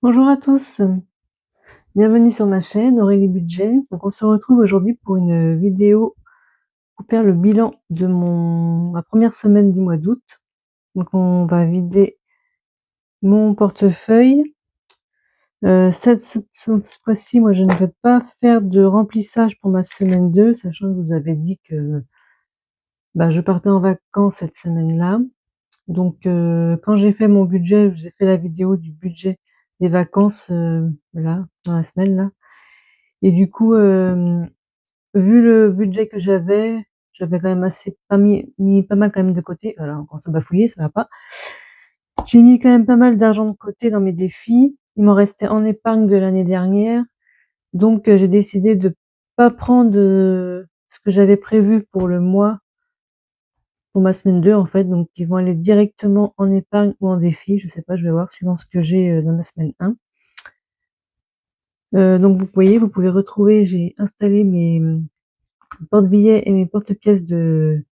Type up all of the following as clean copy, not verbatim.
Bonjour à tous, bienvenue sur ma chaîne Aurélie Budget. Donc on se retrouve aujourd'hui pour une vidéo pour faire le bilan de ma première semaine du mois d'août. Donc on va vider mon portefeuille. Cette fois-ci, moi je ne vais pas faire de remplissage pour ma semaine 2, sachant que vous avez dit que je partais en vacances cette semaine-là. Donc quand j'ai fait mon budget, j'ai fait la vidéo du budget des vacances là, dans la semaine là. Et du coup, vu le budget que j'avais quand même mis pas mal quand même de côté. Voilà, on commence à bafouiller, ça va pas. J'ai mis quand même pas mal d'argent de côté dans mes défis. Il m'en restait en épargne de l'année dernière. Donc, j'ai décidé de pas prendre ce que j'avais prévu pour le mois, pour ma semaine 2 en fait. Donc, ils vont aller directement en épargne ou en défi. Je sais pas, je vais voir suivant ce que j'ai dans ma semaine 1. Donc, vous voyez, vous pouvez retrouver, j'ai installé mes porte-billets et mes porte-pièces de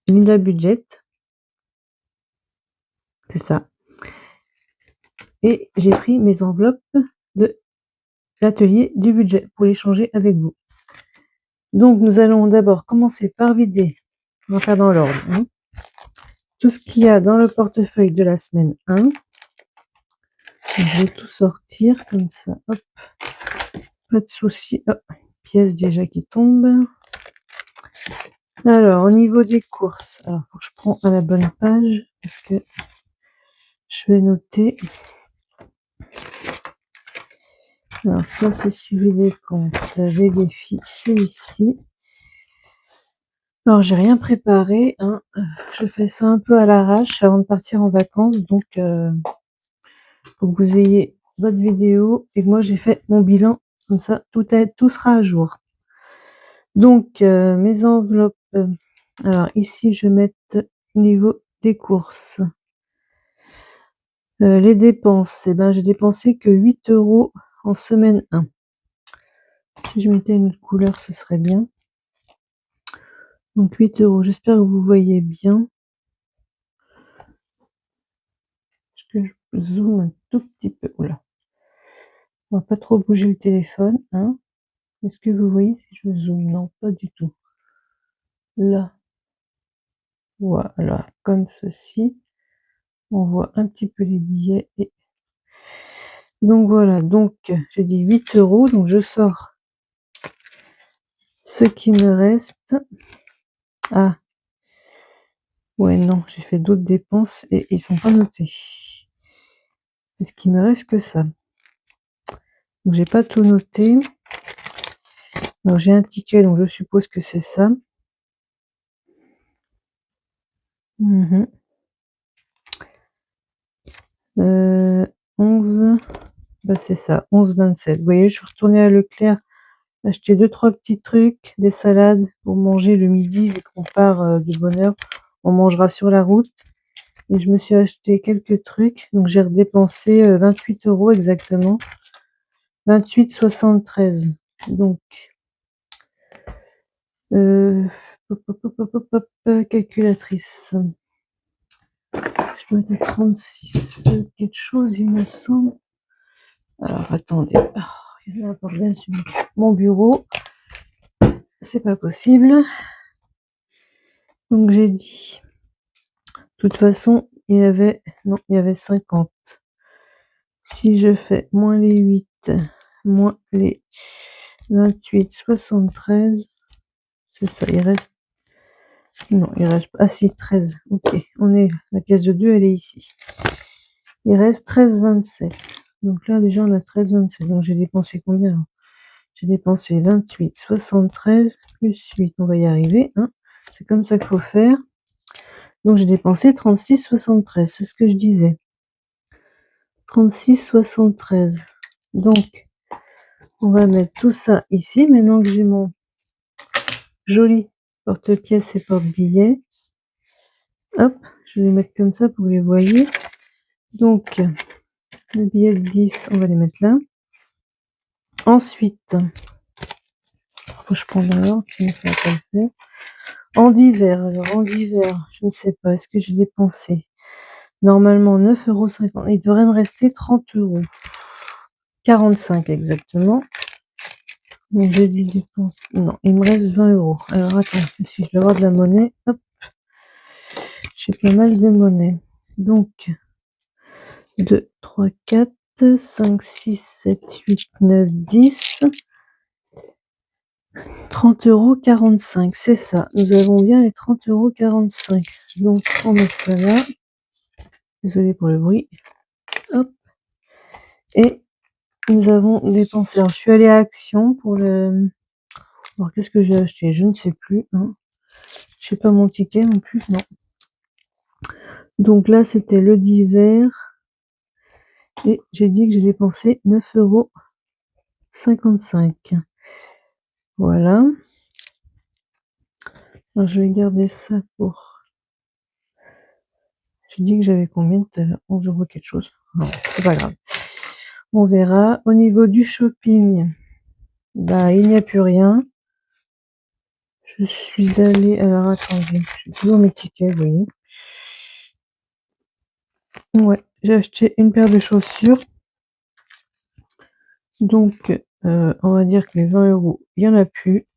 Linda Budget. C'est ça. Et j'ai pris mes enveloppes de l'atelier du budget pour les changer avec vous. Donc, nous allons d'abord commencer par vider, on va faire dans l'ordre, hein, tout ce qu'il y a dans le portefeuille de la semaine 1. Je vais tout sortir comme ça, hop, pas de souci. Hop, pièce déjà qui tombe. Alors, au niveau des courses, alors faut que je prends à la bonne page parce que je vais noter. Alors, ça, c'est suivi des comptes. Les défis, c'est ici. Alors, j'ai rien préparé, hein. Je fais ça un peu à l'arrache avant de partir en vacances. Donc, pour que vous ayez votre vidéo et que moi, j'ai fait mon bilan. Comme ça, tout sera à jour. Donc, mes enveloppes. Alors, ici, je vais mettre niveau des courses. Les dépenses, j'ai dépensé que 8 € en semaine 1. Si je mettais une autre couleur, ce serait bien. Donc 8 €. J'espère que vous voyez bien. Est-ce que je zoome un tout petit peu? Oula. On va pas trop bouger le téléphone, hein. Est-ce que vous voyez si je zoome? Non, pas du tout. Là. Voilà, comme ceci. On voit un petit peu les billets. Et donc voilà, donc j'ai dit 8 €. Donc je sors ce qui me reste. Ah. Ouais, non, j'ai fait d'autres dépenses et ils sont pas notés. Est-ce qu'il me reste que ça? Donc j'ai pas tout noté. Alors j'ai un ticket, donc je suppose que c'est ça. 11, c'est ça, 11,27. Vous voyez, je suis retournée à Leclerc acheter 2-3 petits trucs, des salades pour manger le midi, vu qu'on part de bonne heure, on mangera sur la route. Et je me suis acheté quelques trucs, donc j'ai redépensé 28 € exactement. 28,73. Donc, calculatrice. Je dois être à 36 quelque chose, il me semble. Alors, attendez. Oh, il y a un problème sur mon bureau. C'est pas possible. Donc, j'ai dit. De toute façon, il y avait 50. Si je fais moins les 8, moins les 28, 73, c'est ça, il reste. Non, il reste. Ah si, 13. Ok, la pièce de 2, elle est ici. Il reste 13,27. Donc là, déjà, on a 13,27. Donc j'ai dépensé combien? J'ai dépensé 28,73 plus 8. On va y arriver, hein. C'est comme ça qu'il faut faire. Donc j'ai dépensé 36,73. C'est ce que je disais. 36,73. Donc, on va mettre tout ça ici. Maintenant que j'ai mon joli porte-pièces et porte-billets. Hop, je vais les mettre comme ça pour que vous les voyez. Donc, les billets de 10, on va les mettre là. Ensuite, faut que je prenne l'ordre, sinon ça va pas le faire. En divers, alors en divers, je ne sais pas, est-ce que j'ai dépensé? Normalement 9,50 €. Il devrait me rester 30 €. 45 exactement. Donc j'ai dû dépenser. Non, il me reste 20 €. Alors attends, si je vais avoir de la monnaie, hop, j'ai pas mal de monnaie. Donc 2, 3, 4, 5, 6, 7, 8, 9, 10. 30,45 €, c'est ça. Nous avons bien les 30,45 €. Donc on met ça là. Désolée pour le bruit. Hop. Et nous avons dépensé. Alors je suis allée à Action pour le. Alors qu'est-ce que j'ai acheté? Je ne sais plus. Hein. Je sais pas mon ticket non plus. Non. Donc là c'était le d'hiver. Et j'ai dit que j'ai dépensé 9,55 €. Voilà. Alors je vais garder ça pour. J'ai dit que j'avais combien tout à l'heure? 11 € quelque chose. Non, c'est pas grave. On verra. Au niveau du shopping, bah il n'y a plus rien. Je suis allée. Alors attendez, j'ai toujours mes tickets, vous voyez. Ouais, j'ai acheté une paire de chaussures. Donc on va dire que les 20 €, il n'y en a plus.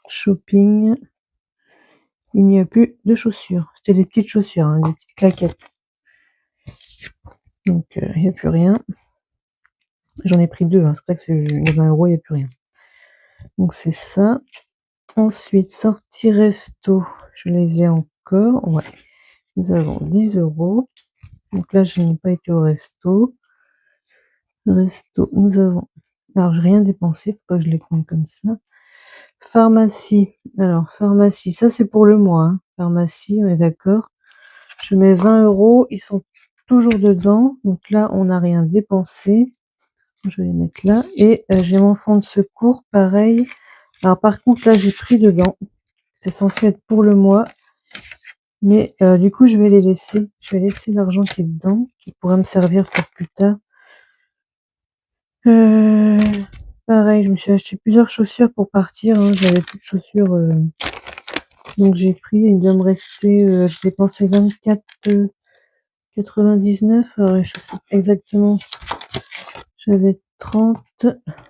Shopping. Il n'y a plus de chaussures. C'était des petites chaussures, hein, des petites claquettes. Donc il n'y a plus rien. J'en ai pris deux, hein, c'est pour ça que c'est les 20 €, il n'y a plus rien. Donc c'est ça. Ensuite, sortie resto, je les ai encore. Ouais. Nous avons 10 €. Donc là, je n'ai pas été au resto. Resto, nous avons. Alors, j'ai rien dépensé, faut pas que je les compte comme ça. Pharmacie. Alors, pharmacie, ça c'est pour le mois. Hein. Pharmacie, on est d'accord. Je mets 20 €. Ils sont toujours dedans. Donc là, on n'a rien dépensé. Je vais les mettre là. Et j'ai mon fonds de secours, pareil. Alors, par contre, là, j'ai pris dedans. C'est censé être pour le mois. Mais du coup, je vais les laisser. Je vais laisser l'argent qui est dedans, qui pourra me servir pour plus tard. Pareil, je me suis acheté plusieurs chaussures pour partir. Hein. J'avais plus de chaussures. Donc j'ai pris. Il doit me rester. J'ai dépensé 24,99 €. Alors, je sais exactement. J'avais 30.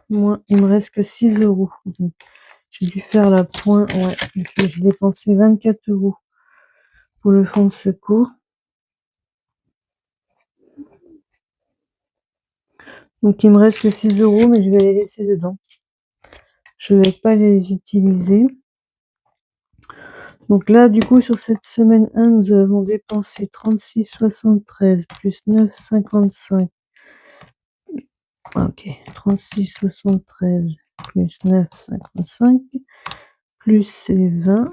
Moins. Il me reste que 6 €. Donc j'ai dû faire la point. Ouais. J'ai dépensé 24 € pour le fonds de secours. Donc il me reste que 6 €, mais je vais les laisser dedans. Je vais pas les utiliser. Donc là, du coup, sur cette semaine 1, nous avons dépensé 36,73 plus 9,55. Ok, 36,73 plus 9,55 plus les 20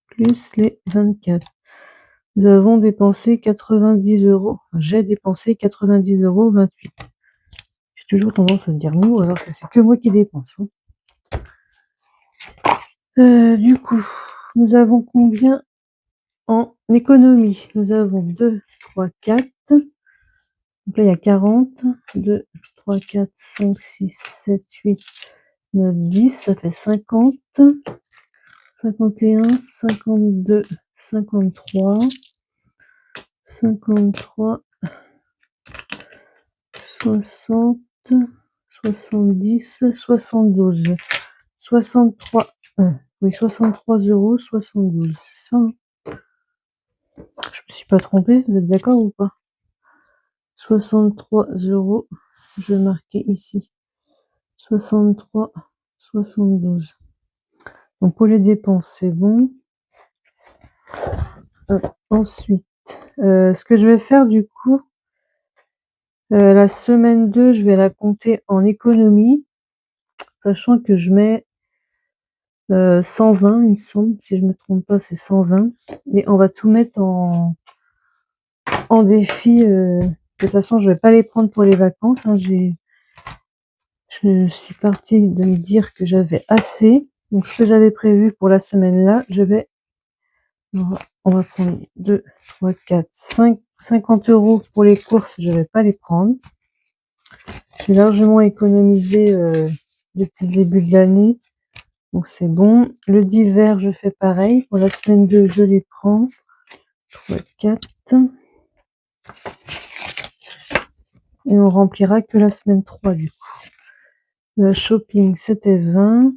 plus les 24. Nous avons dépensé 90 €. J'ai dépensé 90,28 €. J'ai toujours tendance à dire nous, alors que c'est que moi qui dépense. Hein. Du coup, nous avons combien en économie? Nous avons 2, 3, 4. Donc là, il y a 40. 2, 3, 4, 5, 6, 7, 8, 9, 10. Ça fait 50. 51, 52, 53. 53, 60, 70, 72. 63. Oui, 63,72 €. C'est ça. Hein. Je me suis pas trompée, vous êtes d'accord ou pas? 63 €. Je vais marquer ici. 63, 72. Donc pour les dépenses, c'est bon. Ensuite, ce que je vais faire du coup, la semaine 2, je vais la compter en économie, sachant que je mets 120, il me semble, si je me trompe pas, c'est 120. Et on va tout mettre en défi. De toute façon, je vais pas les prendre pour les vacances. Hein, je suis partie de me dire que j'avais assez. Donc ce que j'avais prévu pour la semaine là, on va prendre 2, 3, 4, 5, 50 € pour les courses, je vais pas les prendre. J'ai largement économisé depuis le début de l'année. Donc c'est bon. Le d'hiver, je fais pareil. Pour la semaine 2, je les prends. 3, 4. Et on remplira que la semaine 3 du coup. Le shopping, c'était 20.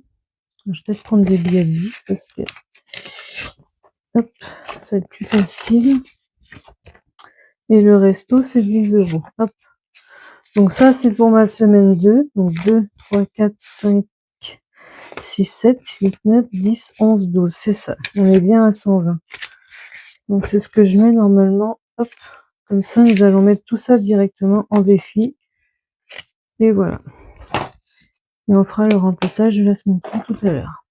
Je vais peut-être prendre des billets de 10 parce que hop, ça va être plus facile. Et le resto, c'est 10 €. Hop. Donc ça, c'est pour ma semaine 2. Donc 2, 3, 4, 5, 6, 7, 8, 9, 10, 11, 12. C'est ça. On est bien à 120. Donc c'est ce que je mets normalement. Hop. Comme ça, nous allons mettre tout ça directement en défi. Et voilà. Et on fera le remplissage de la semaine 3 tout à l'heure.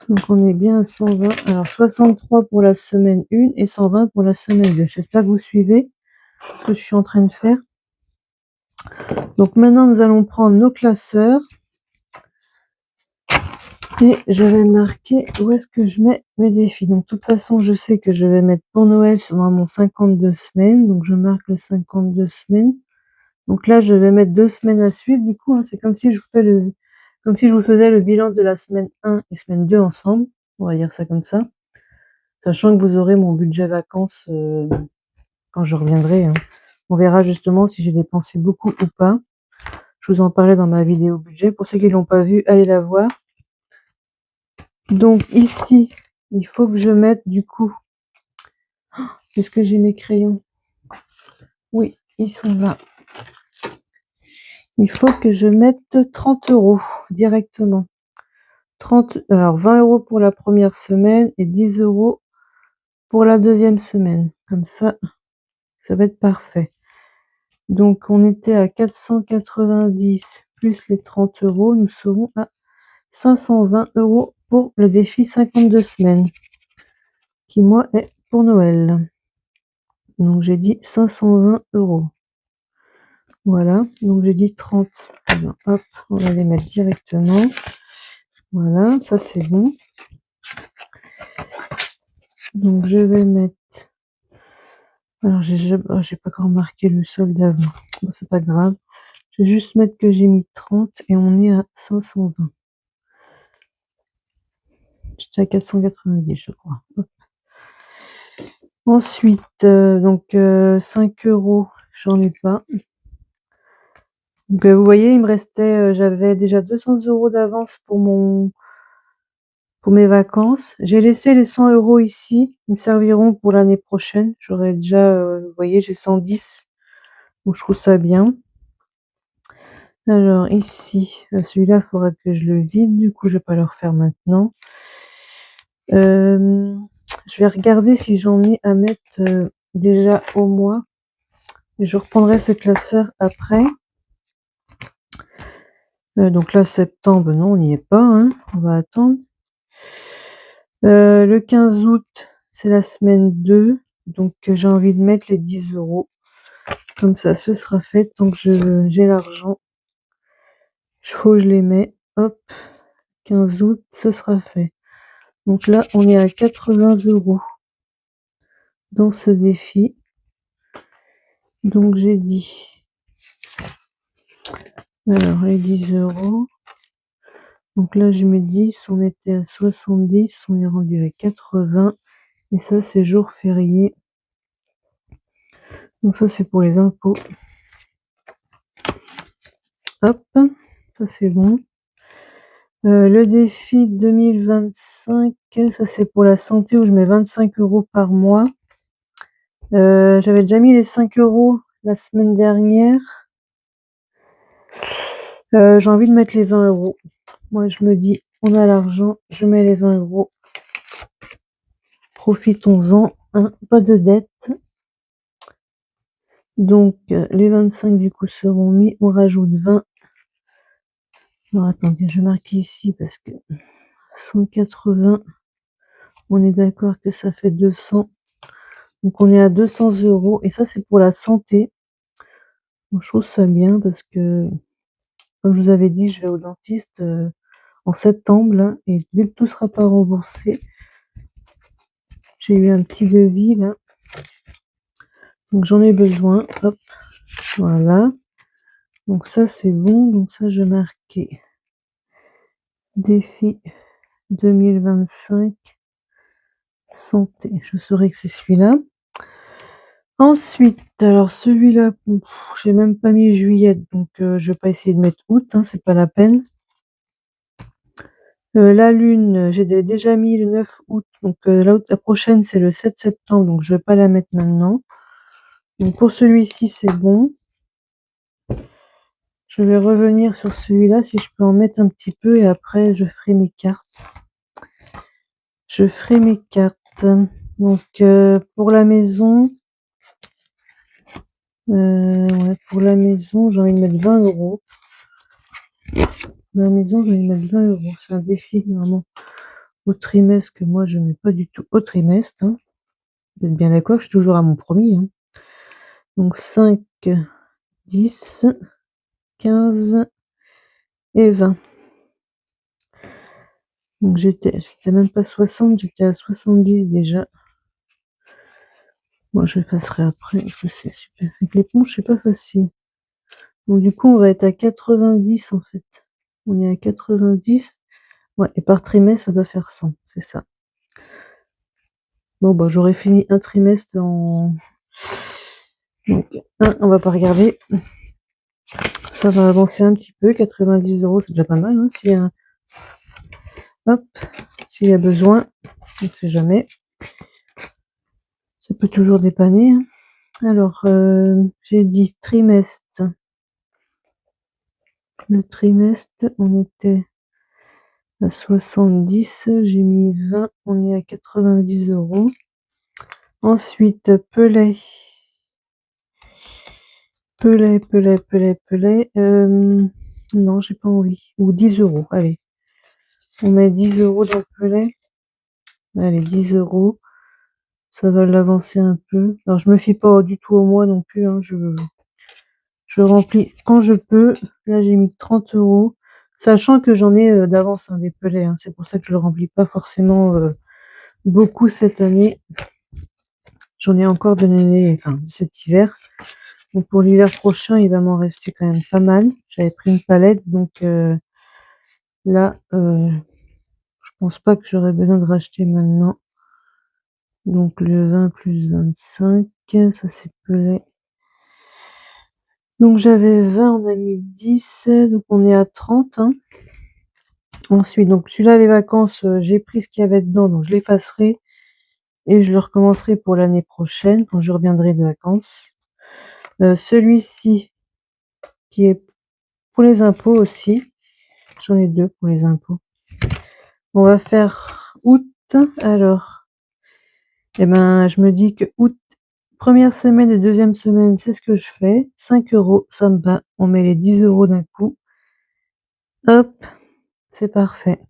Donc on est bien à 120. Alors 63 pour la semaine 1 et 120 pour la semaine 2. J'espère que vous suivez ce que je suis en train de faire. Donc maintenant nous allons prendre nos classeurs. Et je vais marquer où est-ce que je mets mes défis. Donc de toute façon je sais que je vais mettre pour Noël dans mon 52 semaines. Donc je marque le 52 semaines. Donc là je vais mettre 2 semaines à suivre. Du coup c'est comme si je vous faisais le bilan de la semaine 1 et semaine 2 ensemble. On va dire ça comme ça. Sachant que vous aurez mon budget vacances quand je reviendrai. Hein. On verra justement si j'ai dépensé beaucoup ou pas. Je vous en parlais dans ma vidéo budget. Pour ceux qui ne l'ont pas vu, allez la voir. Donc ici, il faut que je mette du coup. Est-ce que j'ai mes crayons? Oui, ils sont là. Il faut que je mette 30 € directement. 30, alors 20 € pour la première semaine et 10 € pour la deuxième semaine. Comme ça va être parfait. Donc on était à 490 plus les 30 €, nous serons à 520 € pour le défi 52 semaines, qui moi est pour Noël. Donc j'ai dit 520 €. Voilà, donc j'ai dit 30. Alors, hop, on va les mettre directement. Voilà, ça c'est bon. Donc je vais mettre. Alors j'ai pas encore marqué le solde avant. Bon, c'est pas grave. Je vais juste mettre que j'ai mis 30 et on est à 520. J'étais à 490, je crois. Hop. Ensuite, donc 5 €, j'en ai pas. Donc vous voyez, il me restait, j'avais déjà 200 € d'avance pour mes vacances. J'ai laissé les 100 € ici, ils me serviront pour l'année prochaine. J'aurai déjà, vous voyez, j'ai 110, donc je trouve ça bien. Alors ici, celui-là, il faudra que je le vide, du coup je vais pas le refaire maintenant. Je vais regarder si j'en ai à mettre déjà au mois. Et je reprendrai ce classeur après. Donc là, septembre, non, on n'y est pas. Hein. On va attendre. Le 15 août, c'est la semaine 2. Donc j'ai envie de mettre les 10 €. Comme ça, ce sera fait. Donc j'ai l'argent. Il faut que je les mets. Hop. 15 août, ce sera fait. Donc là, on est à 80 € dans ce défi. Donc j'ai dit. Alors les 10 €. Donc là, je mets 10, on était à 70, on est rendu à 80. Et ça, c'est jour férié. Donc ça, c'est pour les impôts. Hop, ça c'est bon. Le défi 2025, ça c'est pour la santé où je mets 25 € par mois. J'avais déjà mis les 5 € la semaine dernière. J'ai envie de mettre les 20 €. Moi, je me dis, on a l'argent, je mets les 20 €. Profitons-en, hein, pas de dette. Donc, les 25 du coup seront mis. On rajoute 20. Alors, attendez, je marque ici parce que 180, on est d'accord que ça fait 200. Donc, on est à 200 €. Et ça, c'est pour la santé. Donc, je trouve ça bien parce que, comme je vous avais dit, je vais au dentiste en septembre. Là, et vu que tout sera pas remboursé, j'ai eu un petit devis là. Donc, j'en ai besoin. Hop, voilà. Donc, ça, c'est bon. Donc, ça, je marquais défi 2025. santé, je saurais que c'est celui-là. Ensuite, alors celui-là, j'ai même pas mis juillet, donc je vais pas essayer de mettre août, hein, c'est pas la peine. La lune, j'ai déjà mis le 9 août, donc la prochaine c'est le 7 septembre, donc je vais pas la mettre maintenant. Donc pour celui-ci c'est bon. Je vais revenir sur celui-là si je peux en mettre un petit peu et après je ferai mes cartes. Je ferai mes cartes. Donc pour la maison, ouais, pour la maison j'ai envie de mettre 20 euros. Pour la maison j'ai envie de mettre 20 euros. C'est un défi vraiment au trimestre que moi je mets pas du tout au trimestre, hein. Vous êtes bien d'accord, je suis toujours à mon premier, hein. Donc 5, 10, 15 et 20. Donc j'étais même pas 60, j'étais à 70 déjà. Moi je effacerai après, parce que c'est super. Avec l'éponge, c'est pas facile. Donc du coup, on va être à 90 en fait. On est à 90. Ouais, et par trimestre, ça doit faire 100, c'est ça. Bon, bah j'aurais fini un trimestre en... Donc, on va pas regarder. Ça va avancer un petit peu. 90 euros, c'est déjà pas mal, hein, hop, s'il y a besoin, on ne sait jamais. Ça peut toujours dépanner, hein. Alors, j'ai dit trimestre. Le trimestre, on était à 70, j'ai mis 20, on est à 90 euros. Ensuite, Pelé. Non, j'ai pas envie. Ou 10 euros, allez. On met 10 euros dans Pelé. Allez, 10 euros. Ça va l'avancer un peu. Alors, je me fie pas du tout au mois non plus, hein. Je remplis quand je peux. Là, j'ai mis 30 euros. Sachant que j'en ai d'avance, hein, des pelets, hein. C'est pour ça que je le remplis pas forcément beaucoup cette année. J'en ai encore de l'année, enfin, cet hiver. Donc pour l'hiver prochain, il va m'en rester quand même pas mal. J'avais pris une palette, donc là, je pense pas que j'aurais besoin de racheter maintenant. Donc le 20 plus 25, ça c'est pelé. Donc j'avais 20, on a mis 10, donc on est à 30, hein. Ensuite, donc celui-là, les vacances, j'ai pris ce qu'il y avait dedans, donc je l'effacerai et je le recommencerai pour l'année prochaine quand je reviendrai de vacances. Celui-ci, qui est pour les impôts aussi, j'en ai deux pour les impôts. On va faire août. Alors, eh ben, je me dis que août, première semaine et deuxième semaine, c'est ce que je fais. 5 euros, ça me va. On met les 10 euros d'un coup. Hop, c'est parfait.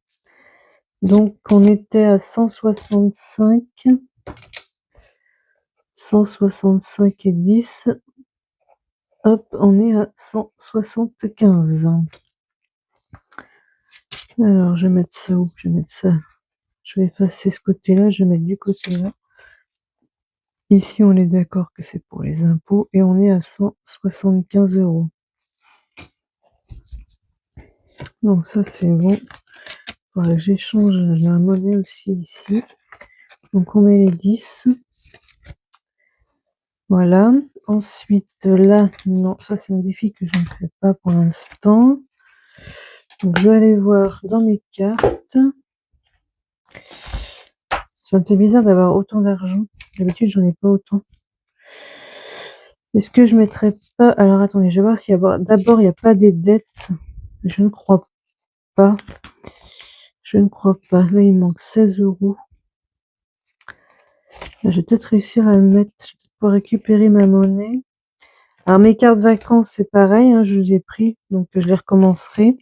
Donc, on était à 165. 165 et 10. Hop, on est à 175. Alors, je vais mettre ça où? Je vais mettre ça. Je vais effacer ce côté-là, je vais mettre du côté-là. Ici, on est d'accord que c'est pour les impôts et on est à 175 euros. Donc ça, c'est bon. Voilà, j'échange la monnaie aussi ici. Donc on met les 10. Voilà. Ensuite, là, non, ça c'est un défi que je ne fais pas pour l'instant. Donc je vais aller voir dans mes cartes. Ça me fait bizarre d'avoir autant d'argent. D'habitude, j'en ai pas autant. Est-ce que je mettrais pas... Alors attendez, je vais voir s'il y a... D'abord, il n'y a pas des dettes. Je ne crois pas. Je ne crois pas. Là, il manque 16 euros. Je vais peut-être réussir à le mettre. Je vais peut-être pouvoir récupérer ma monnaie. Alors, mes cartes vacances, c'est pareil, hein, je les ai pris. Donc, je les recommencerai.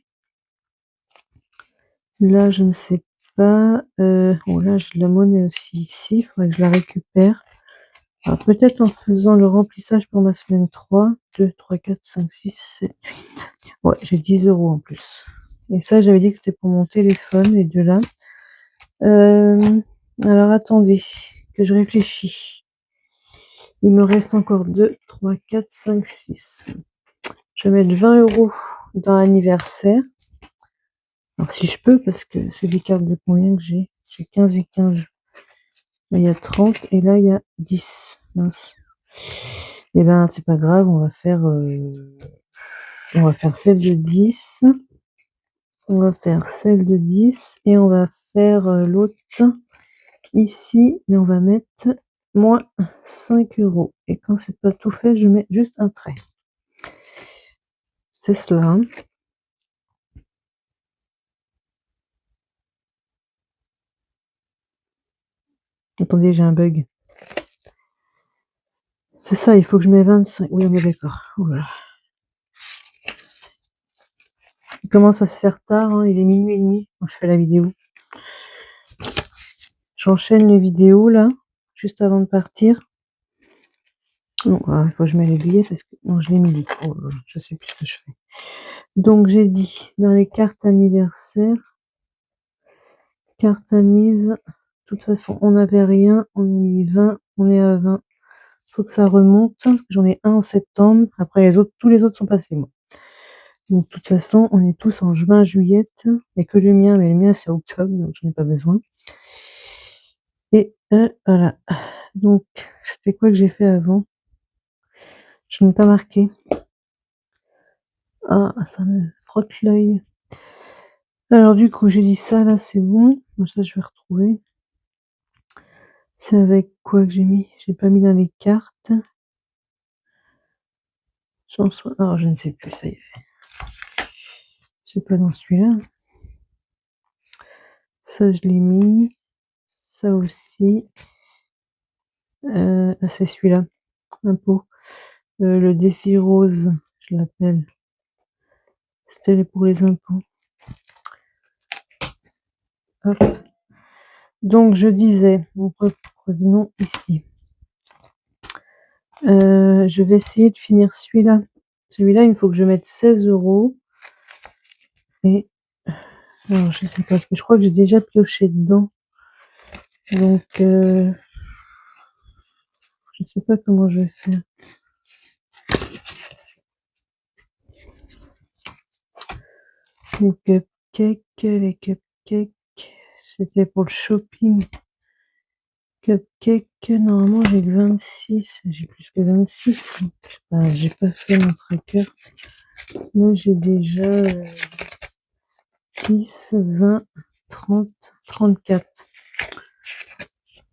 Là, je ne sais pas. Bon, là, j'ai de la monnaie aussi ici. Il faudrait que je la récupère. Alors, peut-être en faisant le remplissage pour ma semaine 3. 2, 3, 4, 5, 6, 7, 8. Ouais, j'ai 10 euros en plus. Et ça, j'avais dit que c'était pour mon téléphone, les deux là. Alors, attendez, que je réfléchis. Il me reste encore 2, 3, 4, 5, 6. Je vais mettre 20 euros dans l'anniversaire. Alors, si je peux, parce que c'est des cartes de combien que j'ai? J'ai 15 et 15. Là, il y a 30 et là, il y a 10. Mince. Et ben, c'est pas grave, on va faire celle de 10. On va faire celle de 10 et on va faire l'autre ici, mais on va mettre moins 5 €. Et quand c'est pas tout fait, je mets juste un trait. C'est cela. Hein. Attendez, j'ai un bug. C'est ça, il faut que je mette 25. Oui, on est d'accord. Voilà. Il commence à se faire tard, hein. Il est minuit et demi quand je fais la vidéo. J'enchaîne les vidéos là, juste avant de partir. Non, il faut que je mette les billets parce que non, je l'ai mis. Oh, je sais plus ce que je fais. Donc j'ai dit dans les cartes anniversaires, carte anniv. De toute façon, on n'avait rien, on a mis 20, on est à 20. Faut que ça remonte. J'en ai un en septembre. Après les autres, tous les autres sont passés moi. Donc de toute façon, on est tous en juin, juillet. Il n'y a que le mien, mais le mien c'est octobre, donc j'en ai pas besoin. Et voilà. Donc c'était quoi que j'ai fait avant? Je n'ai pas marqué. Ah, ça me frotte l'œil. Alors du coup, j'ai dit ça, là, c'est bon. Bon, ça, je vais retrouver. C'est avec quoi que j'ai mis? J'ai pas mis dans les cartes. Alors, je ne sais plus, ça y est. C'est pas dans celui-là. Ça, je l'ai mis. Ça aussi. C'est celui-là. Impôt. Le défi rose, je l'appelle. C'était pour les impôts. Hop. Donc, je disais, revenons ici. Je vais essayer de finir celui-là. Celui-là, il faut que je mette 16 €. Et alors, je sais pas, parce que je crois que j'ai déjà pioché dedans. Donc, je sais pas comment je vais faire. Les cupcakes, c'était pour le shopping. Cupcake, normalement j'ai que 26, j'ai plus que 26. J'ai pas fait mon tracker. Moi j'ai déjà 10, 20, 30, 34.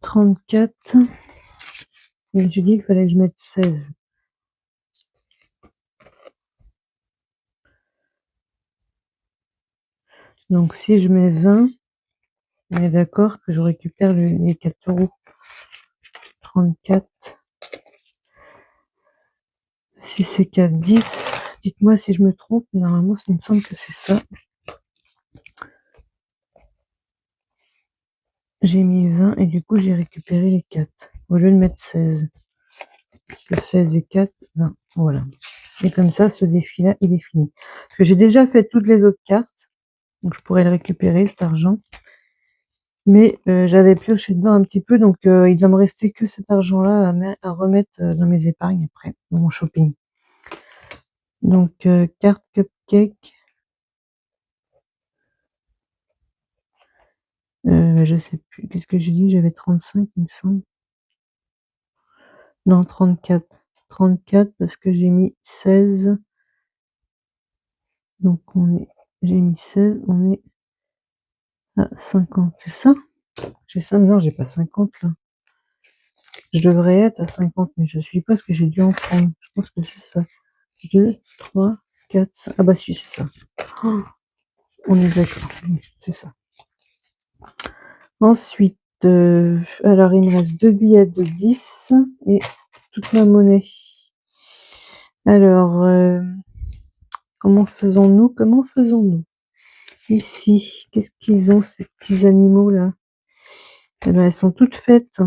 34. Et j'ai dit qu'il fallait que je mette 16. Donc si je mets 20, on est d'accord que je récupère les 4 €. 34. Si c'est 4, 10. Dites-moi si je me trompe, mais normalement ça me semble que c'est ça. J'ai mis 20 et du coup j'ai récupéré les 4. Au lieu de mettre 16. Le 16 et 4, 20. Voilà. Et comme ça, ce défi-là, il est fini. Parce que j'ai déjà fait toutes les autres cartes. Donc je pourrais le récupérer, cet argent. Mais j'avais pioché dedans un petit peu. Donc il doit me rester que cet argent-là à remettre dans mes épargnes après, dans mon shopping. Donc carte cupcake. Je sais plus. Qu'est-ce que j'ai dit? J'avais 35, il me semble. Non, 34. 34 parce que j'ai mis 16. Donc j'ai mis 16, on est à 50. C'est ça? J'ai ça? Non, j'ai pas 50 là. Je devrais être à 50, mais je suis pas parce que j'ai dû en prendre. Je pense que c'est ça. 2, 3, 4, 5. Ah bah si, c'est ça. Oh, on est d'accord. C'est ça. Ensuite, alors il me reste 2 billets de 10 et toute ma monnaie. Alors, comment faisons-nous? Comment faisons-nous? Ici, qu'est-ce qu'ils ont ces petits animaux là? Eh ben, elles sont toutes faites.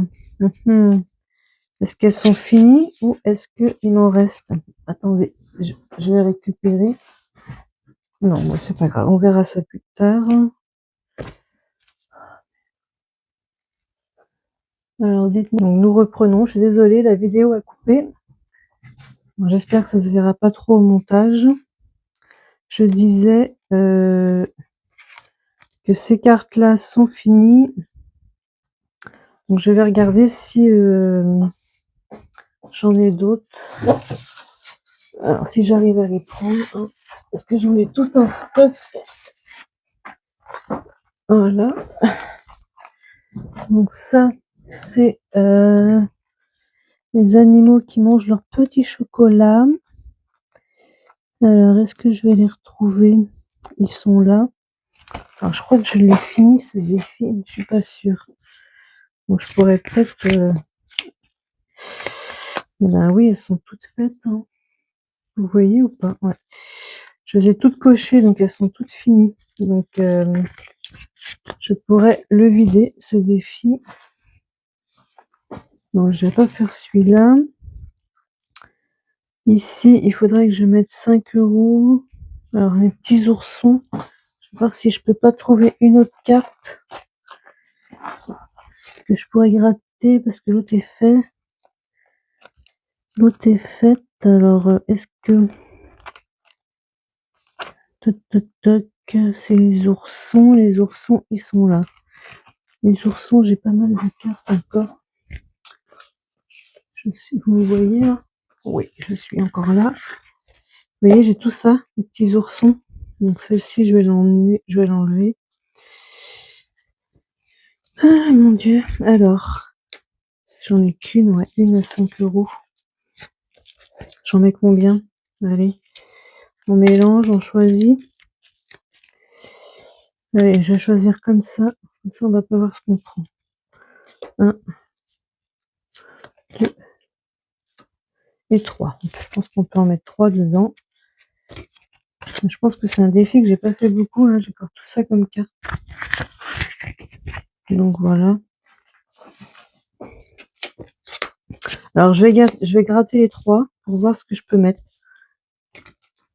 Est-ce qu'elles sont finies ou est-ce qu'il en reste? Attendez, je vais récupérer. Non, moi c'est pas grave, on verra ça plus tard. Alors dites-moi, donc nous reprenons. Je suis désolée, la vidéo a coupé. Bon, j'espère que ça se verra pas trop au montage. Je disais que ces cartes-là sont finies. Donc je vais regarder si j'en ai d'autres. Alors si j'arrive à les prendre, hein, parce que j'en ai tout en stock. Voilà. Donc ça, c'est les animaux qui mangent leur petit chocolat. Alors, est-ce que je vais les retrouver? Ils sont là. Alors, je crois que je l'ai fini ce défi, mais je suis pas sûre. Donc, je pourrais peut-être... Ben oui, elles sont toutes faites, hein. Vous voyez ou pas? Ouais. Je les ai toutes cochées, donc elles sont toutes finies. Donc, je pourrais le vider, ce défi. Donc, je vais pas faire celui-là. Ici, il faudrait que je mette 5 €. Alors, les petits oursons. Je vais voir si je peux pas trouver une autre carte que je pourrais gratter parce que l'autre est fait. L'autre est faite. Alors, est-ce que... Toc, toc, toc. C'est les oursons. Les oursons, ils sont là. Les oursons, j'ai pas mal de cartes encore. Vous me voyez là? Oui, je suis encore là. Vous voyez, j'ai tout ça, les petits oursons. Donc celle-ci, je vais l'enlever. Ah mon Dieu. Alors, j'en ai qu'une, ouais, une à 5 €. J'en mets combien? Allez, on mélange, on choisit. Allez, je vais choisir comme ça. Comme ça, on va pas voir ce qu'on prend. 1, 2 et 3. Je pense qu'on peut en mettre 3 dedans. Je pense que c'est un défi que j'ai pas fait beaucoup. Là, j'ai encore tout ça comme carte. Donc voilà. Alors je vais gratter les 3 pour voir ce que je peux mettre.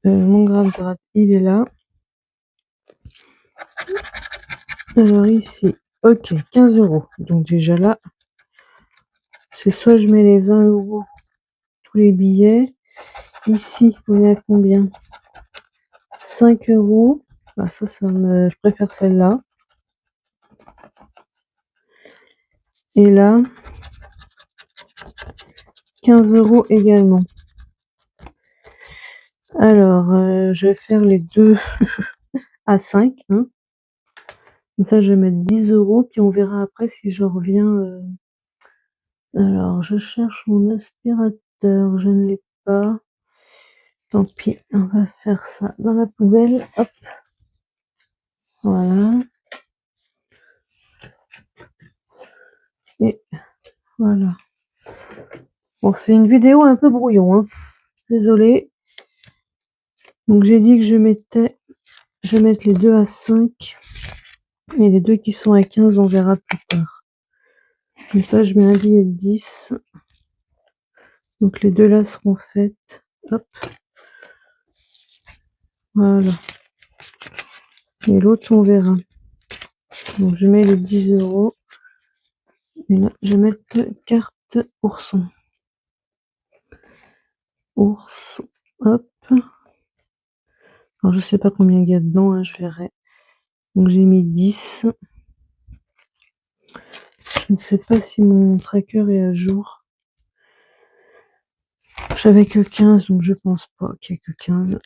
Mon gratte, il est là. Alors ici, ok, 15 €. Donc déjà là, c'est soit je mets les 20 € tous les billets. Ici, on est à combien? 5 €. Ah, je préfère celle-là. Et là, 15 € également. Alors, je vais faire les deux à 5. Hein. Comme ça, je vais mettre 10 €, puis on verra après si je reviens. Alors, je cherche mon aspirateur, je ne l'ai pas. Tant pis, on va faire ça dans la poubelle. Hop. Voilà. Et voilà. Bon, c'est une vidéo un peu brouillon, hein. Désolée. Donc, j'ai dit que je vais mettre les deux à 5. Et les deux qui sont à 15, on verra plus tard. Comme ça, je mets un billet de 10. Donc, les deux là seront faites. Hop. Voilà. Et l'autre, on verra. Donc, je mets les 10 €. Et là, je vais mettre carte ourson. Ours. Hop. Alors, je sais pas combien il y a dedans, hein, je verrai. Donc, j'ai mis 10. Je ne sais pas si mon tracker est à jour. J'avais que 15, donc je pense pas qu'il y ait que 15.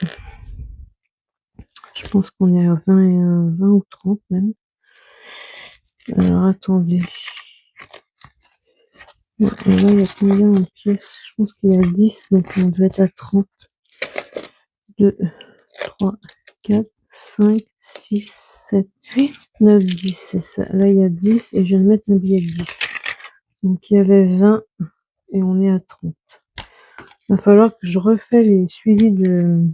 Je pense qu'on est à 20 ou 30 même. Alors, attendez. Et là, il y a combien en pièces? Je pense qu'il y a 10, donc on devait être à 30. 2, 3, 4, 5, 6, 7, 8, 9, 10, c'est ça. Là, il y a 10 et je viens de mettre un billet de 10. Donc, il y avait 20 et on est à 30. Il va falloir que je refais les suivis de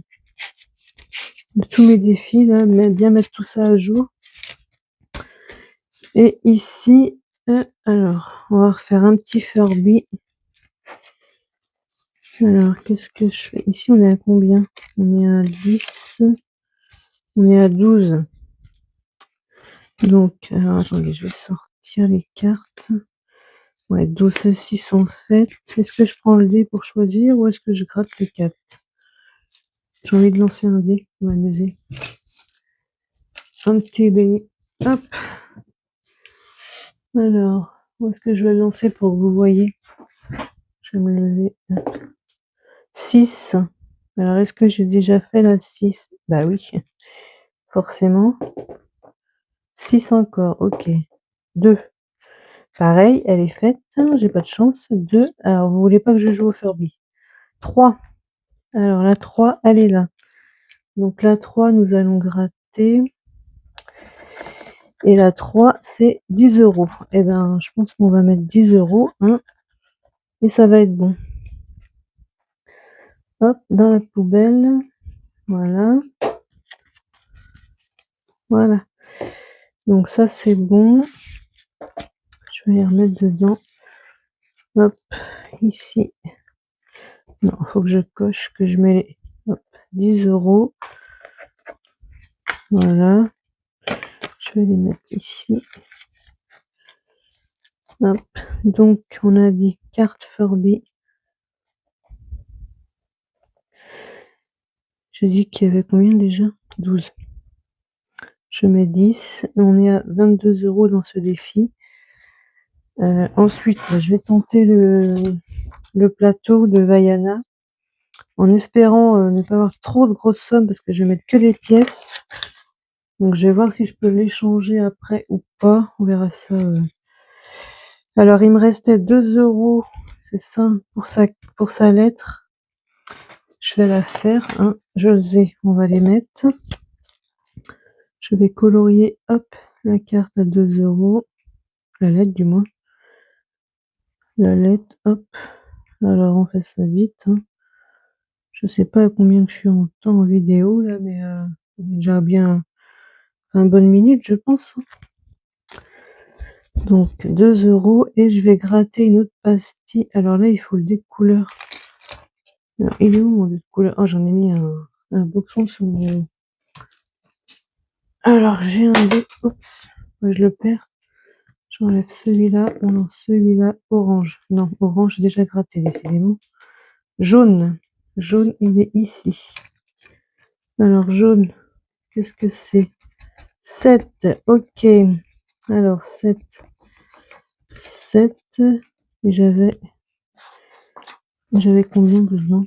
tous mes défis, là, mais bien mettre tout ça à jour. Et ici, alors, on va refaire un petit Furby. Alors, qu'est-ce que je fais? Ici, on est à combien? On est à 10. On est à 12. Donc, alors, attendez, je vais sortir les cartes. Ouais, 12, celles-ci sont faites. Est-ce que je prends le dé pour choisir ou est-ce que je gratte les 4? J'ai envie de lancer un dé pour m'amuser. Un petit dé. Hop. Alors, Où est-ce que je vais le lancer pour que vous voyez? Je vais me lever. 6. Alors, est-ce que j'ai déjà fait la 6? Bah oui, forcément. 6 encore, ok. 2. Pareil, elle est faite. J'ai pas de chance. 2. Alors, vous voulez pas que je joue au Furby? 3. Alors, la 3, elle est là. Donc, la 3, nous allons gratter. Et la 3, c'est 10 €. Eh ben, je pense qu'on va mettre 10 €, hein, et ça va être bon. Hop, dans la poubelle. Voilà. Voilà. Donc ça, c'est bon. Je vais les remettre dedans. Hop, ici. Non, il faut que je coche que je mets les 10 €. Voilà. Je vais les mettre ici. Hop. Donc, on a dit carte Furby. Je dis qu'il y avait combien déjà? 12. Je mets 10. On est à 22 € dans ce défi. Ensuite, je vais tenter le plateau de Vaiana en espérant ne pas avoir trop de grosses sommes parce que je vais mettre que les pièces. Donc je vais voir si je peux l'échanger après ou pas. On verra ça. Alors il me restait 2 €, c'est ça, pour sa lettre. Je vais la faire, hein. Je les ai, on va les mettre. Je vais colorier, hop, la carte à 2 €. La lettre du moins. La lettre, hop. Alors on fait ça vite, hein. Je sais pas à combien que je suis en temps en vidéo là, mais on est déjà bien 20 bonnes minutes, je pense. Donc 2 € et je vais gratter une autre pastille. Alors là, il faut le dé de couleur. Alors, il est où mon dé de couleur? Oh, j'en ai mis un boxon sur mon. Alors j'ai un dé. Oups, je le perds. J'enlève celui-là, on lance celui-là. Orange. Non, orange déjà gratté, décidément. Jaune. Jaune, il est ici. Alors jaune, qu'est-ce que c'est? 7, ok. Alors 7. 7. Et j'avais combien dedans?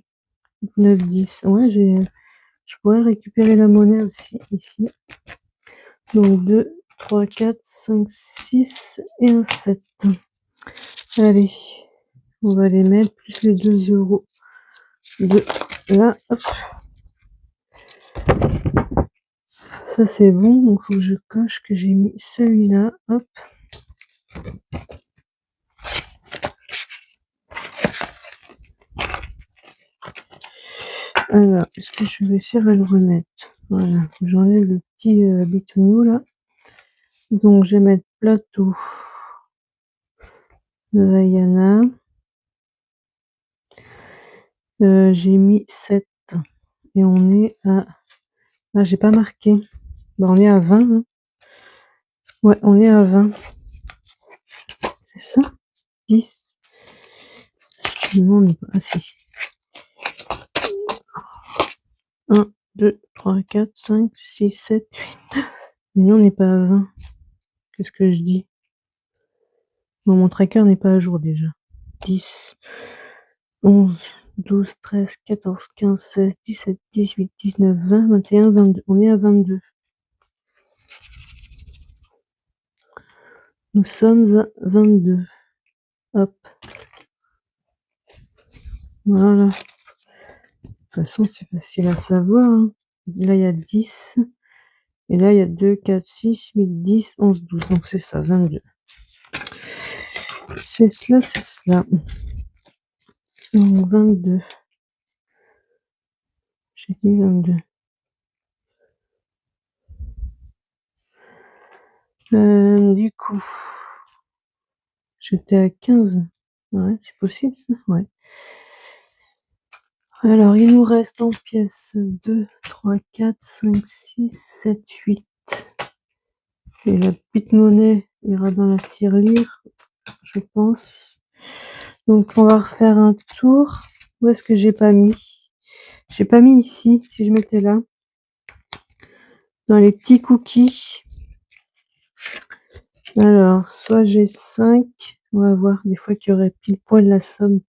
9, 10. Ouais, je pourrais récupérer la monnaie aussi ici. Donc 2, 3, 4, 5, 6 et un 7. Allez, on va les mettre plus les 2 € de là. Hop. Ça c'est bon, donc il faut que je coche que j'ai mis celui-là. Hop. Alors, est-ce que je vais réussir à le remettre? Voilà, j'enlève le petit bitonio là. Donc je vais mettre plateau de Vaiana. J'ai mis 7 et on est à. Ah, j'ai pas marqué. Bah, on est à 20. Hein. Ouais, on est à 20. C'est ça? 10. Non, on n'est pas. Ah, si. 1, 2, 3, 4, 5, 6, 7, 8. Mais non, on n'est pas à 20. Qu'est-ce que je dis? Bon, mon tracker n'est pas à jour déjà. 10, 11, 12, 13, 14, 15, 16, 17, 18, 19, 20, 21, 22. On est à 22. Nous sommes à 22. Hop. Voilà. De toute façon, c'est facile à savoir. Hein. Là, il y a 10. Et là, il y a 2, 4, 6, 8, 10, 11, 12. Donc, c'est ça, 22. C'est cela, c'est cela. Donc, 22. J'ai dit 22. Du coup, j'étais à 15. Ouais, c'est possible ça? Ouais. Alors, il nous reste en pièces 2, 3, 4, 5, 6, 7, 8. Et la petite monnaie ira dans la tirelire, je pense. Donc, on va refaire un tour. Où est-ce que j'ai pas mis? J'ai pas mis ici, si je mettais là. Dans les petits cookies. Alors, soit j'ai 5. On va voir, des fois qu'il y aurait pile poil la somme.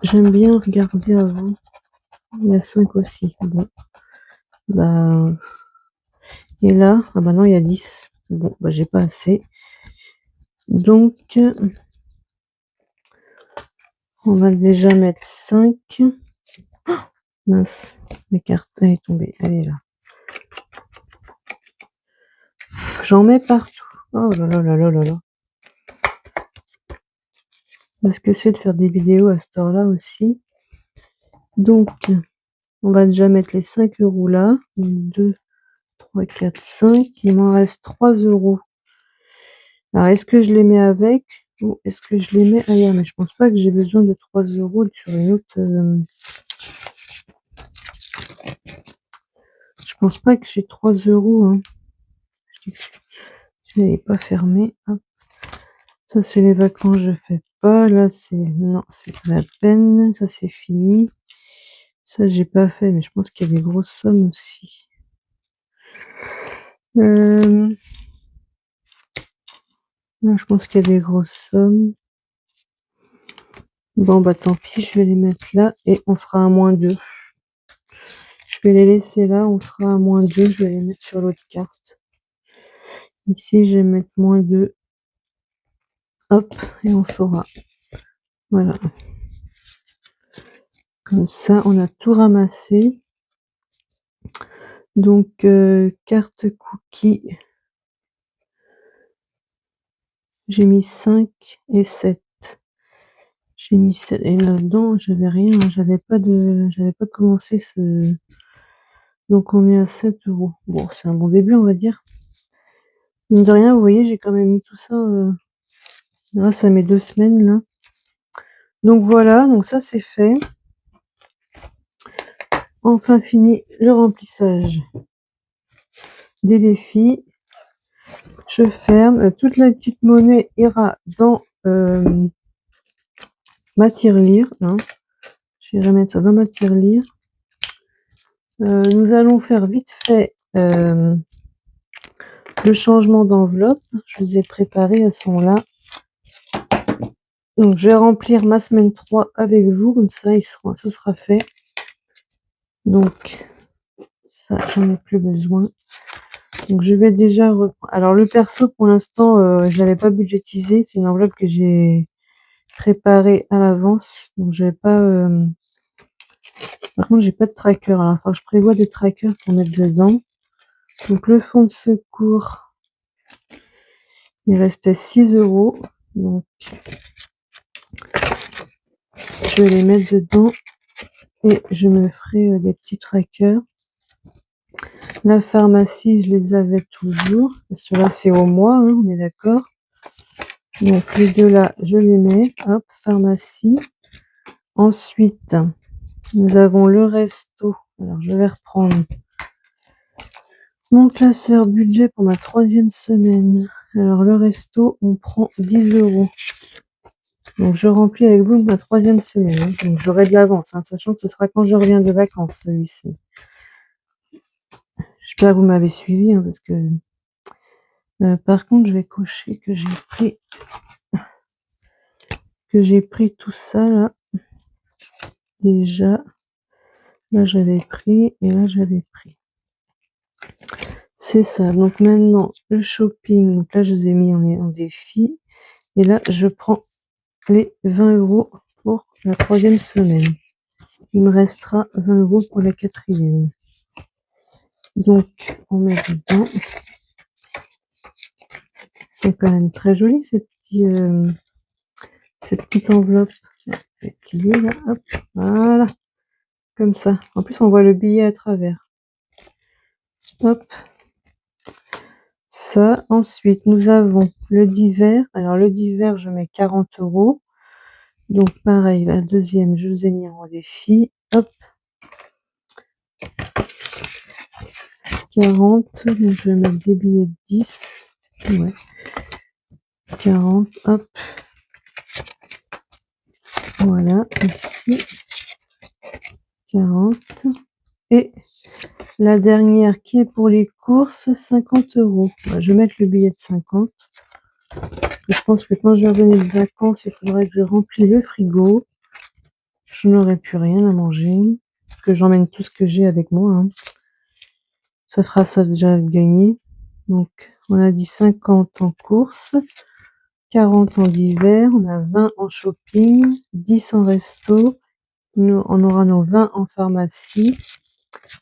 J'aime bien regarder avant. Il y a 5 aussi. Bon, bah, et là, ah bah non, il y a 10. Bon, bah j'ai pas assez. Donc, on va déjà mettre 5. Mince, ma carte elle est tombée. Elle est là. J'en mets partout. Oh là là là là là là. Parce que c'est de faire des vidéos à cette heure-là aussi. Donc, on va déjà mettre les 5 € là. 2, 3, 4, 5. Il m'en reste 3 €. Alors, est-ce que je les mets avec ou est-ce que je les mets ailleurs? Mais je pense pas que j'ai besoin de 3 € sur une autre. Je pense pas que j'ai 3 €. Hein. Je l'avais pas fermé. Hop. Ça, c'est les vacances, je fais pas. Là, c'est. Non, c'est pas la peine. Ça, c'est fini. Ça, j'ai pas fait, mais je pense qu'il y a des grosses sommes aussi. Là, je pense qu'il y a des grosses sommes. Bon, bah tant pis, je vais les mettre là et on sera à -2. Je vais les laisser là, on sera à -2. Je vais les mettre sur l'autre carte. Ici, je vais mettre -2. Hop, et on saura. Voilà. Comme ça, on a tout ramassé. Donc, carte cookie. J'ai mis 5 et 7. J'ai mis 7. Et là-dedans, j'avais rien. J'avais pas commencé ce. Donc, on est à 7 €. Bon, c'est un bon début, on va dire. Mine de rien, vous voyez, j'ai quand même mis tout ça grâce à mes 2 semaines là. Donc voilà, donc ça c'est fait. Enfin fini le remplissage des défis. Je ferme. Toute la petite monnaie ira dans ma tirelire. Hein. Je vais remettre ça dans ma tirelire. Nous allons faire vite fait le changement d'enveloppe. Je les ai préparées, elles sont là. Donc je vais remplir ma semaine 3 avec vous, comme ça ça sera fait. Donc ça, j'en ai plus besoin. Donc je vais déjà reprendre. Alors le perso, pour l'instant, je l'avais pas budgétisé. C'est une enveloppe que j'ai préparée à l'avance. Donc j'ai pas. Par contre, j'ai pas de tracker. Alors enfin, je prévois des trackers pour mettre dedans. Donc le fonds de secours, il restait 6 €. Donc je vais les mettre dedans et je me ferai des petits trackers. La pharmacie, je les avais toujours. Cela c'est au mois, hein, on est d'accord. Donc les deux là, je les mets. Hop, pharmacie. Ensuite, nous avons le resto. Alors je vais reprendre mon classeur budget pour ma 3e semaine. Alors le resto, on prend 10 €. Donc je remplis avec vous ma 3e semaine. Hein. Donc j'aurai de l'avance, hein, sachant que ce sera quand je reviens de vacances, celui-ci. J'espère que vous m'avez suivi, hein, parce que par contre, je vais cocher que j'ai pris tout ça là. Déjà, là j'avais pris et là j'avais pris. C'est ça. Donc maintenant, le shopping. Donc là, je les ai mis en défi. Et là, je prends les 20 € pour la 3e semaine. Il me restera 20 € pour la 4e. Donc, on met dedans. C'est quand même très joli, cette petite enveloppe. Plier, là, hop, voilà. Comme ça. En plus, on voit le billet à travers. Hop. Ça. Ensuite, nous avons le divers. Alors, le divers, je mets 40 €. Donc, pareil, la deuxième, je vous ai mis en défi. Hop. 40. Donc, je vais mettre des billets de 10. Ouais. 40. Hop. Voilà. Ici. 40. Et la dernière qui est pour les courses, 50 €. Je vais mettre le billet de 50. Je pense que quand je revenais de vacances, il faudrait que je remplis le frigo. Je n'aurai plus rien à manger, que j'emmène tout ce que j'ai avec moi, hein. Ça fera ça déjà gagné. Donc, on a dit 50 en course, 40 en divers, on a 20 en shopping, 10 en resto, on aura nos 20 en pharmacie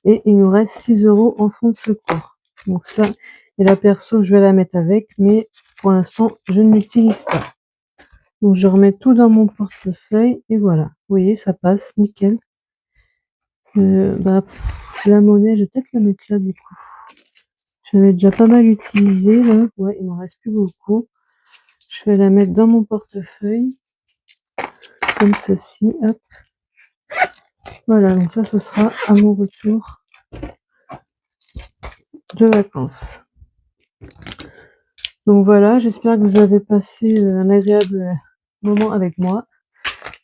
et il nous reste 6 € en fonds de secours. Donc ça, et la perso, je vais la mettre avec, mais pour l'instant, je ne l'utilise pas. Donc je remets tout dans mon portefeuille et voilà. Vous voyez, ça passe, nickel. La monnaie, je vais peut-être la mettre là du coup. Je l'avais déjà pas mal utilisée là. Ouais, il m'en reste plus beaucoup. Je vais la mettre dans mon portefeuille. Comme ceci, hop. Voilà, donc ça, ce sera à mon retour de vacances. Donc voilà, j'espère que vous avez passé un agréable moment avec moi,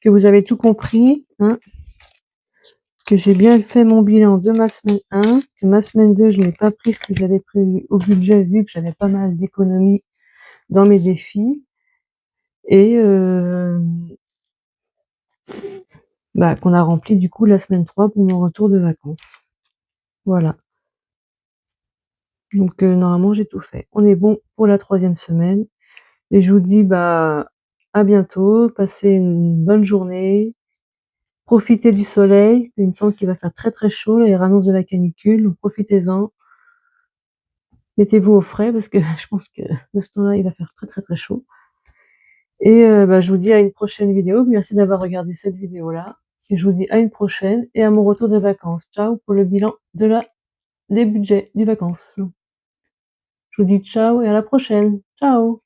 que vous avez tout compris, hein, que j'ai bien fait mon bilan de ma semaine 1, que ma semaine 2, je n'ai pas pris ce que j'avais prévu au budget vu que j'avais pas mal d'économies dans mes défis et qu'on a rempli du coup la semaine 3 pour mon retour de vacances. Voilà. Donc normalement j'ai tout fait. On est bon pour la 3e semaine et je vous dis à bientôt, passez une bonne journée, profitez du soleil, il me semble qu'il va faire très très chaud, là, il annonce de la canicule, donc profitez-en. Mettez-vous au frais parce que je pense que de ce temps-là il va faire très très très chaud. Et je vous dis à une prochaine vidéo. Merci d'avoir regardé cette vidéo-là. Et je vous dis à une prochaine et à mon retour de vacances. Ciao pour le bilan des budgets des vacances. Je vous dis ciao et à la prochaine. Ciao!